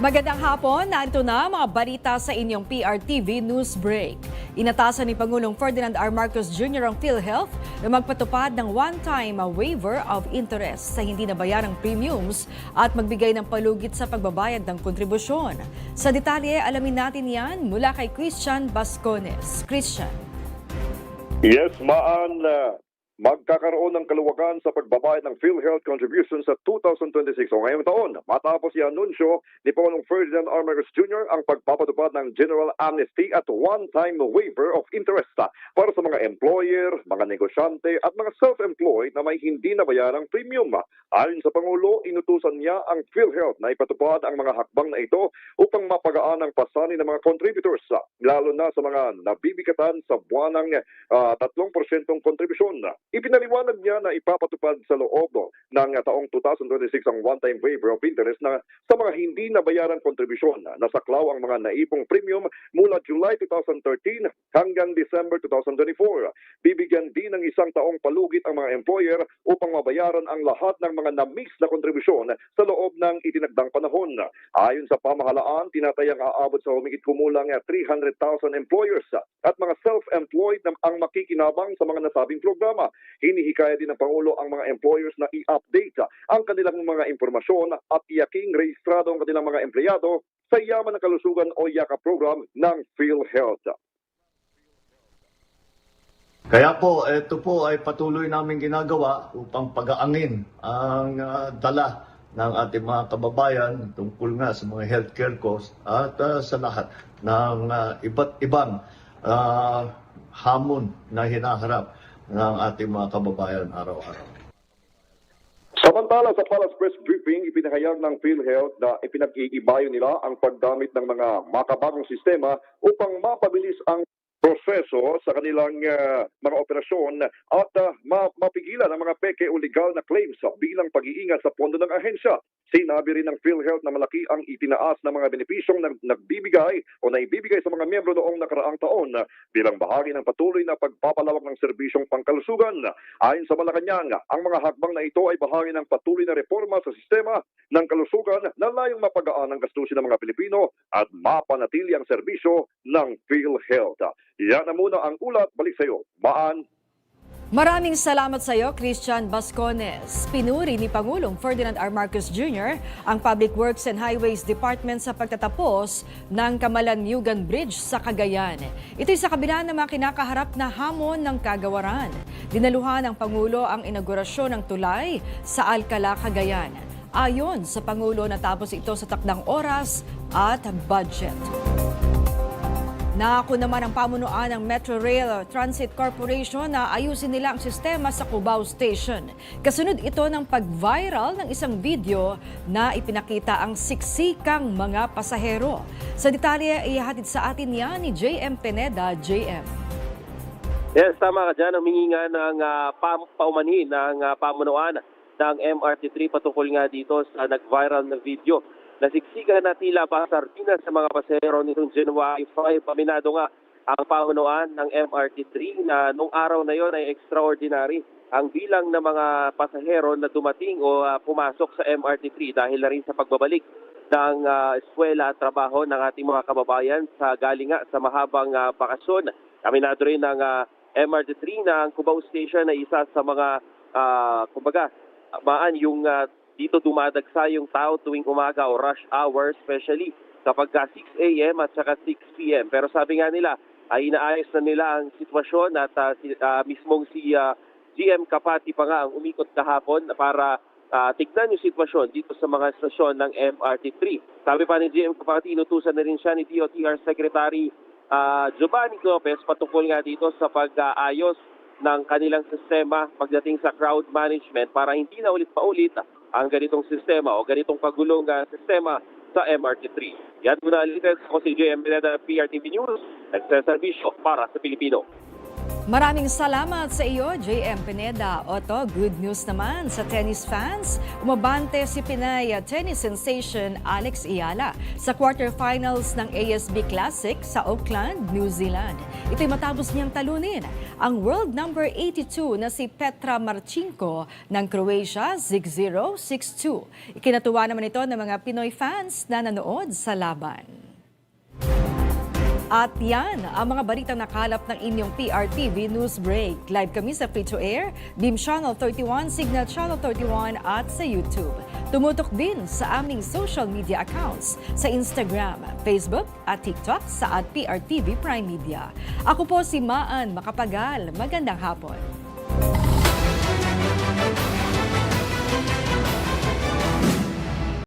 Magandang hapon, narito na mga balita sa inyong PRTV News Break. Inatasan ni Pangulong Ferdinand R. Marcos Jr. ang PhilHealth na magpatupad ng one-time waiver of interest sa hindi nabayarang premiums at magbigay ng palugit sa pagbabayad ng kontribusyon. Sa detalye, alamin natin yan mula kay Christian Bascones. Christian. Yes, magkakaroon ng kaluwagan sa pagbabayad ng PhilHealth contribution sa 2026 o ngayong taon. Matapos i-anunsyo ni Pangulong Ferdinand R. Marcos Jr. ang pagpapatupad ng General Amnesty at one-time waiver of interest para sa mga employer, mga negosyante at mga self-employed na may hindi nabayarang premium. Ayon sa Pangulo, inutusan niya ang PhilHealth na ipatupad ang mga hakbang na ito upang mapagaan ang pasanin ng mga contributors, lalo na sa mga nabibigatan sa buwanang 3% kontribusyon. Ipinaliwanag niya na ipapatupad sa loob ng taong 2026 ang one-time waiver of interest na sa mga hindi nabayarang kontribusyon. Nasaklaw ang mga naipong premium mula July 2013 hanggang December 2024. Bibigyan din ng isang taong palugit ang mga employer upang mabayaran ang lahat ng mga na-miss na kontribusyon sa loob ng itinagdang panahon. Ayon sa pamahalaan, tinatayang aabot sa humigit kumulang 300,000 employers at mga self-employed na ang makikinabang sa mga nasabing programa. Hinihikaya din ng Pangulo ang mga employers na i-update ang kanilang mga impormasyon at iyaking rehistrado ang kanilang mga empleyado sa Yaman ng Kalusugan o YAKA program ng PhilHealth. Kaya po, ito po ay patuloy namin ginagawa upang pag-aangin ang dala ng ating mga kababayan tungkol nga sa mga healthcare costs at sa lahat ng iba't ibang hamon na hinaharap ng ating mga kababayan araw-araw. Samantala sa Palace Press Briefing, ipinahayag ng PhilHealth na ipinag-iibayo nila ang paggamit ng mga makabagong sistema upang mapabilis ang proseso sa kanilang mga operasyon at mapigilan ang mga peke o legal na claims bilang pag-iingat sa pondo ng ahensya. Sinabi rin ng PhilHealth na malaki ang itinaas na mga benepisyong nagbibigay o naibibigay sa mga miyembro noong nakaraang taon bilang bahagi ng patuloy na pagpapalawak ng serbisyong pangkalusugan. Ayon sa Malacanang, ang mga hakbang na ito ay bahagi ng patuloy na reforma sa sistema ng kalusugan na layong mapagaan ang gastusin ng mga Pilipino at mapanatili ang serbisyo ng PhilHealth. Yan na muna ang ulat. Balik sa iyo, Maan. Maraming salamat sa iyo, Christian Bascones. Pinuri ni Pangulong Ferdinand R. Marcos Jr. ang Public Works and Highways Department sa pagtatapos ng Kamalan-Yugan Bridge sa Cagayan. Ito'y sa kabila ng mga kinakaharap na hamon ng kagawaran. Dinaluhan ng Pangulo ang inaugurasyon ng tulay sa Alcala, Cagayan. Ayon sa Pangulo, natapos ito sa takdang oras at budget. Nako naman ang pamunuan ng Metro Rail Transit Corporation na ayusin nila ang sistema sa Cubao Station. Kasunod ito ng pag-viral ng isang video na ipinakita ang siksikang mga pasahero. Sa detalye, ihahatid sa atin yan ni JM Pineda. JM. Yes, tama ka dyan. Humingi nga ng paumanhin ng pamunuan ng MRT3 patungkol nga dito sa nag-viral na video. Nasiksikan na tila pa sardinas sa mga pasahero nitong January 5. Paminado nga ang pamunuan ng MRT3 na nung araw na yon ay extraordinary ang bilang ng mga pasahero na dumating o pumasok sa MRT3 dahil na rin sa pagbabalik ng eskwela at trabaho ng ating mga kababayan sa galing nga sa mahabang bakasyon. Paminado rin ng MRT3 na ang Cubao Station ay isa sa mga yung dito dumadagsa yung tao tuwing umaga o rush hour, especially kapag 6 a.m. at saka 6 p.m. Pero sabi nga nila, ay inaayos na nila ang sitwasyon at mismong si GM Kapati pa nga ang umikot kahapon para tignan yung sitwasyon dito sa mga estasyon ng MRT3. Sabi pa ni GM Kapati, inutusan na rin siya ni DOTR Secretary Giovanni Lopez patungkol nga dito sa pag-aayos ng kanilang sistema pagdating sa crowd management para hindi na ulit-paulit ang ganitong sistema o ganitong pagulong sistema sa MRT3. Yan muna ulit ako si JM Pineda, PRTV News, nagsaservisyo para sa Pilipino. Maraming salamat sa iyo, JM Pineda. Oto, good news naman sa tennis fans. Umabante si Pinay tennis sensation Alex Ayala sa quarterfinals ng ASB Classic sa Auckland, New Zealand. Ito'y matapos niyang talunin ang world number 82 na si Petra Marcinko ng Croatia 6-0, 6-2. Ikinatuwa naman ito ng mga Pinoy fans na nanood sa laban. At yan ang mga balitang nakalap ng inyong PRTV News Break. Live kami sa Free-to-Air, Beam Channel 31, Signal Channel 31 at sa YouTube. Tumutok din sa aming social media accounts sa Instagram, Facebook at TikTok sa @PRTV Prime Media. Ako po si Maan Macapagal. Magandang hapon.